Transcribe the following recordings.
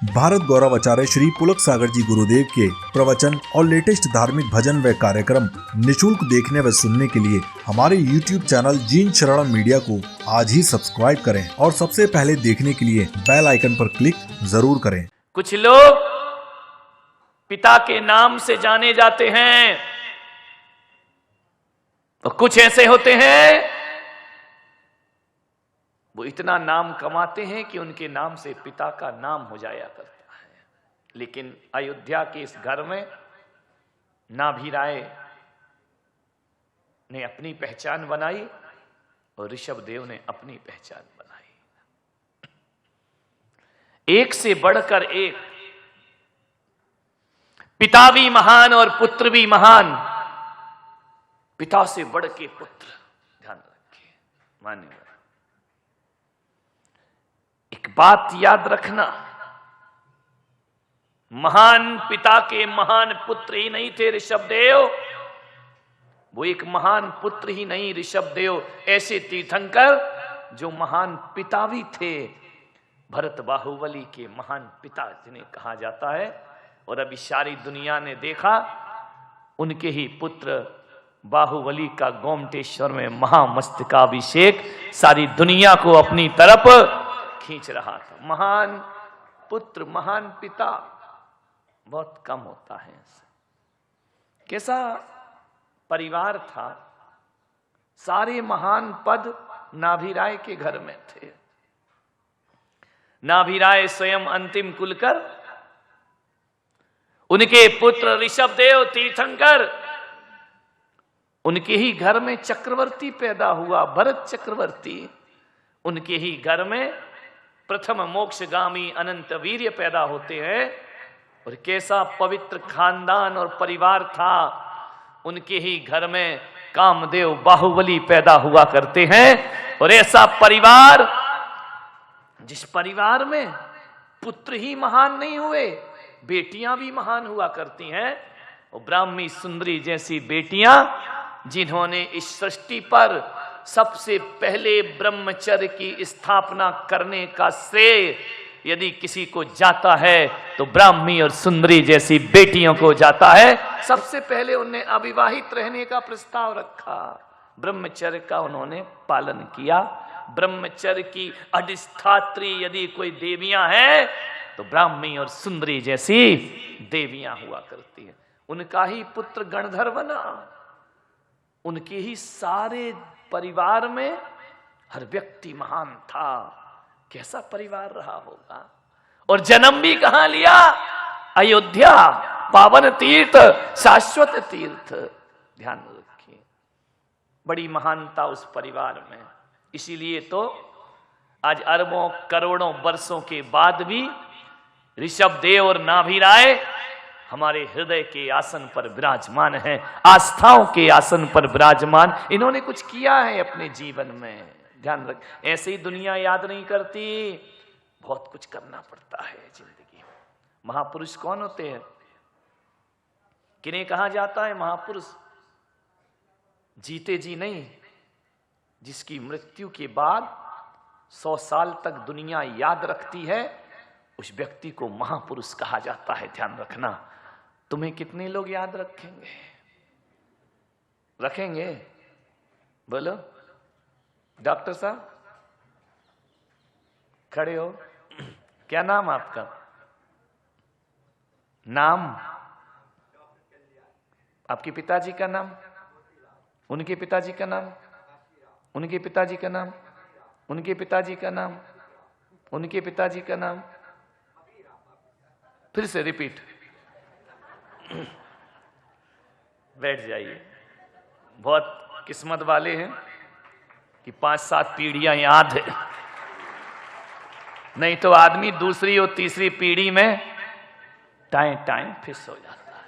भारत गौरव आचार्य श्री पुलक सागर जी गुरुदेव के प्रवचन और लेटेस्ट धार्मिक भजन व कार्यक्रम निशुल्क देखने व सुनने के लिए हमारे YouTube चैनल जीन शरणम मीडिया को आज ही सब्सक्राइब करें और सबसे पहले देखने के लिए बेल आइकन पर क्लिक जरूर करें। कुछ लोग पिता के नाम से जाने जाते हैं और कुछ ऐसे होते हैं वो इतना नाम कमाते हैं कि उनके नाम से पिता का नाम हो जाया करता है। लेकिन अयोध्या के इस घर में नाभि राय ने अपनी पहचान बनाई और ऋषभ देव ने अपनी पहचान बनाई। एक से बढ़कर एक, पिता भी महान और पुत्र भी महान, पिता से बढ़ के पुत्र, ध्यान रखिए मान्यवर। एक बात याद रखना, महान पिता के महान पुत्र ही नहीं थे ऋषभ देव, वो एक महान पुत्र ही नहीं ऋषभ देव, ऐसे तीर्थंकर जो महान पिता भी थे। भरत बाहुबली के महान पिता जिन्हें कहा जाता है, और अभी सारी दुनिया ने देखा उनके ही पुत्र बाहुबली का गोमटेश्वर में महामस्तकाभिषेक सारी दुनिया को अपनी तरफ खींच रहा था। महान पुत्र महान पिता बहुत कम होता है। कैसा परिवार था, सारे महान पद नाभि राय के घर में थे। नाभि राय स्वयं अंतिम कुलकर, उनके पुत्र ऋषभ देव तीर्थंकर, उनके ही घर में चक्रवर्ती पैदा हुआ, भरत चक्रवर्ती। उनके ही घर में प्रथम मोक्षगामी अनंत वीर्य पैदा होते हैं। और कैसा पवित्र खानदान और परिवार था, उनके ही घर में कामदेव बाहुबली पैदा हुआ करते हैं। और ऐसा परिवार, जिस परिवार में पुत्र ही महान नहीं हुए, बेटियां भी महान हुआ करती हैं। और ब्राह्मी सुंदरी जैसी बेटियां, जिन्होंने इस सृष्टि पर सबसे पहले ब्रह्मचर्य की स्थापना करने का श्रेय यदि किसी को जाता है तो ब्राह्मी और सुंदरी जैसी बेटियों को जाता है। सबसे पहले उन्हें अविवाहित रहने का प्रस्ताव रखा, ब्रह्मचर्य का उन्होंने पालन किया। ब्रह्मचर्य की अधिष्ठात्री यदि कोई देवियां हैं तो ब्राह्मी और सुंदरी जैसी देवियां हुआ करती है। उनका ही पुत्र गणधर बना, उनके ही सारे परिवार में हर व्यक्ति महान था। कैसा परिवार रहा होगा। और जन्म भी कहां लिया? अयोध्या, पावन तीर्थ, शाश्वत तीर्थ। ध्यान रखिए, बड़ी महानता उस परिवार में। इसीलिए तो आज अरबों करोड़ों वर्षों के बाद भी ऋषभ देव और नाभि राय हमारे हृदय के आसन पर विराजमान है, आस्थाओं के आसन पर विराजमान। इन्होंने कुछ किया है अपने जीवन में, ध्यान रख। ऐसे ही दुनिया याद नहीं करती, बहुत कुछ करना पड़ता है जिंदगी में। महापुरुष कौन होते हैं? किन्हें कहा जाता है महापुरुष? जीते जी नहीं, जिसकी मृत्यु के बाद 100 साल तक दुनिया याद रखती है, उस व्यक्ति को महापुरुष कहा जाता है। ध्यान रखना। तुम्हें कितने लोग याद रखेंगे? रखेंगे? बोलो डॉक्टर साहब, खड़े हो। क्या नाम आपका? नाम? आपके पिताजी का नाम? उनके पिताजी का नाम? उनके पिताजी का नाम? उनके पिताजी का नाम? उनके पिताजी का नाम? फिर से रिपीट। बैठ जाइए। बहुत किस्मत वाले हैं कि 5-7 पीढ़ियां याद है, नहीं तो आदमी दूसरी और तीसरी पीढ़ी में टाइम फिस हो जाता है।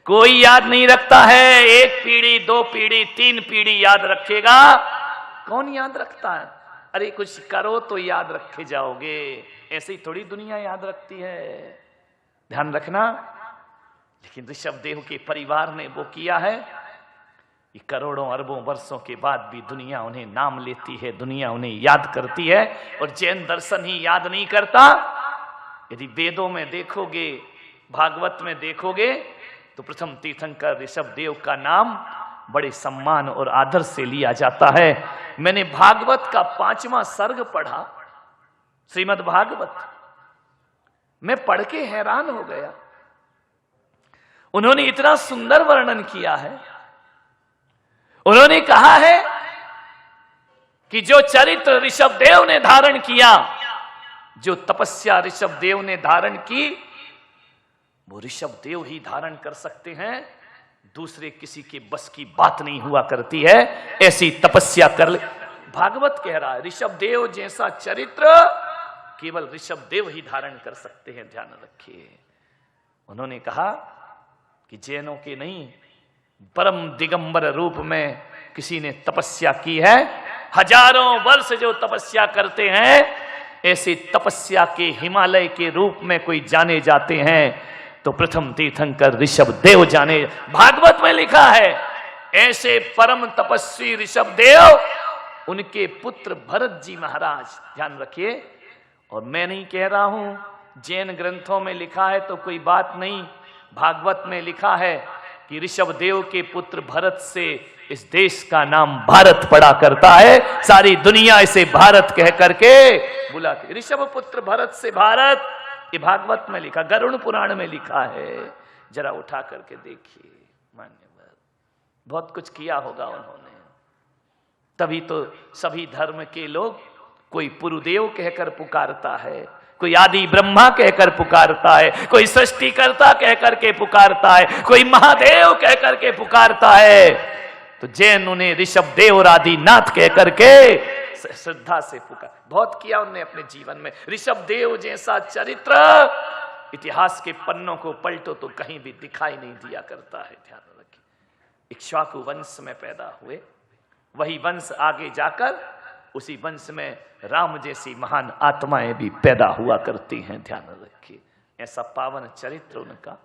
कोई याद नहीं रखता है। 1 पीढ़ी, 2 पीढ़ी, 3 पीढ़ी याद रखेगा, कौन याद रखता है? अरे कुछ करो तो याद रखे जाओगे, ऐसे ही थोड़ी दुनिया याद रखती है। ध्यान रखना। लेकिन ऋषभ देव के परिवार ने वो किया है। ये करोड़ों अरबों वर्षों के बाद भी दुनिया उन्हें नाम लेती है, दुनिया उन्हें याद करती है, और जैन दर्शन ही याद नहीं करता। यदि वेदों में देखोगे, भागवत में देखोगे, तो प्रथम तीर्थंकर ऋषभ देव का नाम बड़े सम्मान और आदर से लिया जाता है। मैंने भागवत का 5वां सर्ग पढ़ा, श्रीमद् भागवत, मैं पढ़ के हैरान हो गया। उन्होंने इतना सुंदर वर्णन किया है। उन्होंने कहा है कि जो चरित्र ऋषभ देव ने धारण किया, जो तपस्या ऋषभ देव ने धारण की, वो ऋषभ देव ही धारण कर सकते हैं, दूसरे किसी के बस की बात नहीं हुआ करती है। ऐसी तपस्या कर ले, भागवत कह रहा है, ऋषभ देव जैसा चरित्र केवल ऋषभ देव ही धारण कर सकते हैं, ध्यान रखिए। उन्होंने कहा कि जैनों के नहीं, परम दिगंबर रूप में किसी ने तपस्या की है, हजारों वर्ष जो तपस्या करते हैं, ऐसे तपस्या के हिमालय के रूप में कोई जाने जाते हैं तो प्रथम तीर्थंकर ऋषभ देव जाने। भागवत में लिखा है, ऐसे परम तपस्वी ऋषभ देव, उनके पुत्र भरत जी महाराज, ध्यान रखिए। और मैं नहीं कह रहा हूं, जैन ग्रंथों में लिखा है तो कोई बात नहीं, भागवत में लिखा है कि ऋषभ देव के पुत्र भरत से इस देश का नाम भारत पड़ा करता है, सारी दुनिया इसे भारत कह करके बुलाती। ऋषभ पुत्र भरत से भारत, ये भागवत में लिखा, गरुड़ पुराण में लिखा है, जरा उठा करके देखिए। मान्यवर बहुत कुछ किया होगा उन्होंने, तभी तो सभी धर्म के लोग, कोई पुरुदेव कहकर पुकारता है, कोई आदि ब्रह्मा कहकर पुकारता है, कोई सृष्टिकर्ता कहकर के पुकारता है, कोई महादेव कहकर के पुकारता है, तो जैन उन्हें ऋषभ देव और आदिनाथ कहकर के श्रद्धा से पुकार। बहुत किया उन्होंने अपने जीवन में। ऋषभ देव जैसा चरित्र इतिहास के पन्नों को पलटो तो कहीं भी दिखाई नहीं दिया करता है, ध्यान रखिए। इक्ष्वाकु वंश में पैदा हुए, वही वंश आगे जाकर उसी वंश में राम जैसी महान आत्माएं भी पैदा हुआ करती हैं, ध्यान रखिए। ऐसा पावन चरित्र उनका,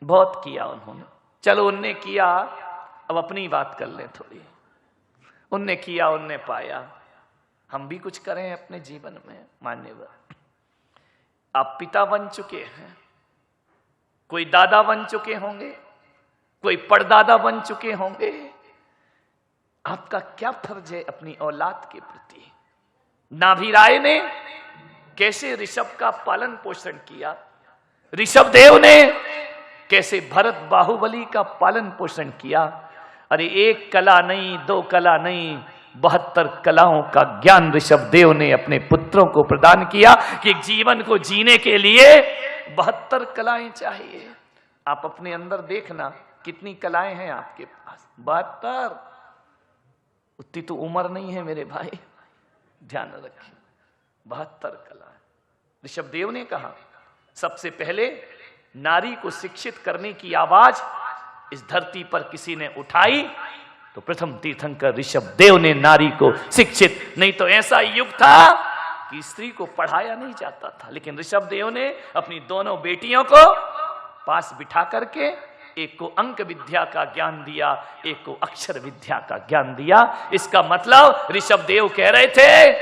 बहुत किया उन्होंने। चलो उनने किया, अब अपनी बात कर लें थोड़ी। उनने किया, उनने पाया, हम भी कुछ करें अपने जीवन में। मान्यवर, आप पिता बन चुके हैं, कोई दादा बन चुके होंगे, कोई परदादा बन चुके होंगे। आपका क्या फर्ज है अपनी औलाद के प्रति? नाभि राय ने कैसे ऋषभ का पालन पोषण किया, ऋषभ देव ने कैसे भरत बाहुबली का पालन पोषण किया। अरे एक कला नहीं, दो कला नहीं, 72 कलाओं का ज्ञान ऋषभ देव ने अपने पुत्रों को प्रदान किया कि जीवन को जीने के लिए 72 कलाएं चाहिए। आप अपने अंदर देखना कितनी कलाएं हैं आपके पास, 72। उतनी तो उम्र नहीं है मेरे भाई, ध्यान रखिए, 72 कलाएं। ऋषभ देव ने कहा, सबसे पहले नारी को शिक्षित करने की आवाज इस धरती पर किसी ने उठाई तो प्रथम तीर्थंकर ऋषभ देव ने नारी को शिक्षित। नहीं तो ऐसा युग था कि स्त्री को पढ़ाया नहीं जाता था, लेकिन ऋषभ देव ने अपनी दोनों बेटियों को पास बिठा करके एक को अंक विद्या का ज्ञान दिया, एक को अक्षर विद्या का ज्ञान दिया। इसका मतलब ऋषभ देव कह रहे थे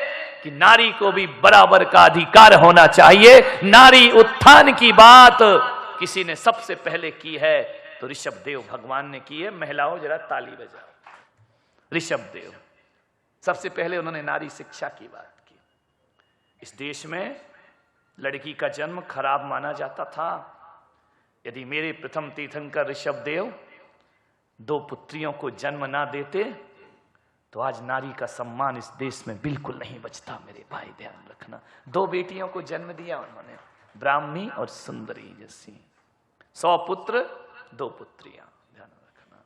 कि नारी को भी बराबर का अधिकार होना चाहिए। नारी उत्थान की बात किसी ने सबसे पहले की है तो ऋषभ देव भगवान ने की है। महिलाओं जरा ताली बजाओ। ऋषभ देव सबसे पहले उन्होंने नारी शिक्षा की बात की। इस देश में लड़की का जन्म खराब माना जाता था। यदि मेरे प्रथम तीर्थंकर ऋषभ देव 2 पुत्रियों को जन्म ना देते तो आज नारी का सम्मान इस देश में बिल्कुल नहीं बचता। मेरे भाई ध्यान रखना, 2 बेटियों को जन्म दिया उन्होंने, ब्राह्मणी और सुंदरी जैसी। 100 पुत्र 2 पुत्रियां, ध्यान रखना।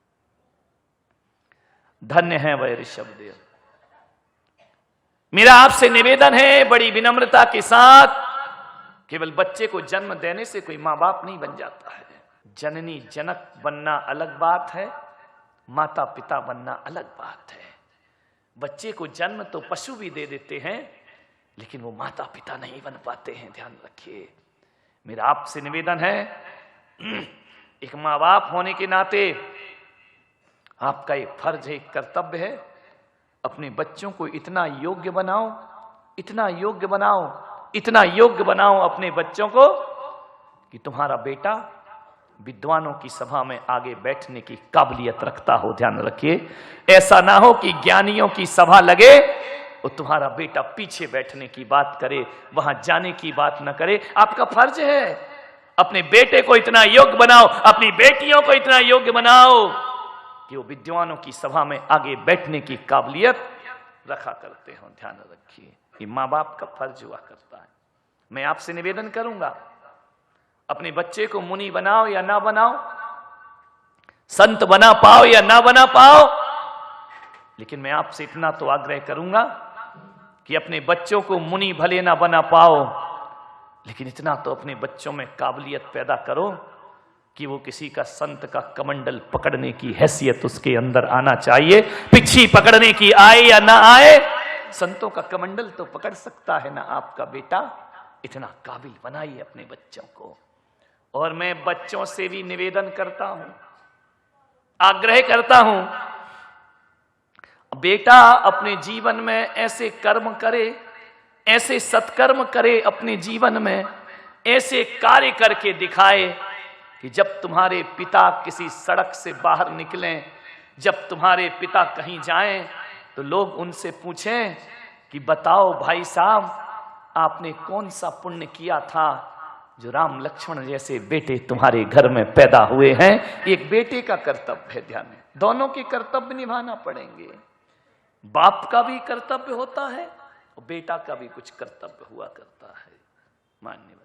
धन्य है वह ऋषभ देव। मेरा आपसे निवेदन है बड़ी विनम्रता के साथ, केवल बच्चे को जन्म देने से कोई मां बाप नहीं बन जाता है। जननी जनक बनना अलग बात है, माता पिता बनना अलग बात है। बच्चे को जन्म तो पशु भी दे देते हैं, लेकिन वो माता पिता नहीं बन पाते हैं, ध्यान रखिए। मेरा आपसे निवेदन है, एक माँ बाप होने के नाते आपका एक फर्ज है, एक कर्तव्य है, अपने बच्चों को इतना योग्य बनाओ, इतना योग्य बनाओ, इतना योग्य बनाओ अपने बच्चों को कि तुम्हारा बेटा विद्वानों की सभा में आगे बैठने की काबिलियत रखता हो। ध्यान रखिए, ऐसा ना हो कि ज्ञानियों की सभा लगे और तुम्हारा बेटा पीछे बैठने की बात करे, वहां जाने की बात ना करे। आपका फर्ज है अपने बेटे को इतना योग्य बनाओ, अपनी बेटियों को इतना योग्य बनाओ कि वो विद्वानों की सभा में आगे बैठने की काबिलियत रखा करते हो। ध्यान रखिए, ये माँ बाप का फर्ज हुआ करता है। मैं आपसे निवेदन करूंगा, अपने बच्चे को मुनि बनाओ या ना बनाओ, संत बना पाओ या ना बना पाओ, लेकिन मैं आपसे इतना तो आग्रह करूंगा कि अपने बच्चों को मुनि भले ना बना पाओ, लेकिन इतना तो अपने बच्चों में काबिलियत पैदा करो कि वो किसी का संत का कमंडल पकड़ने की हैसियत उसके अंदर आना चाहिए। पिछी पकड़ने की आए या ना आए, संतों का कमंडल तो पकड़ सकता है ना आपका बेटा। इतना काबिल बनाइए अपने बच्चों को। और मैं बच्चों से भी निवेदन करता हूं, आग्रह करता हूं, बेटा अपने जीवन में ऐसे कर्म करे, ऐसे सत्कर्म करे, अपने जीवन में ऐसे कार्य करके दिखाए कि जब तुम्हारे पिता किसी सड़क से बाहर निकलें, जब तुम्हारे पिता कहीं जाएं, तो लोग उनसे पूछें कि बताओ भाई साहब, आपने कौन सा पुण्य किया था जो राम लक्ष्मण जैसे बेटे तुम्हारे घर में पैदा हुए हैं। एक बेटे का कर्तव्य है, ध्यान है, दोनों के कर्तव्य निभाना पड़ेंगे। बाप का भी कर्तव्य होता है और बेटा का भी कुछ कर्तव्य हुआ करता है। मान्यवर।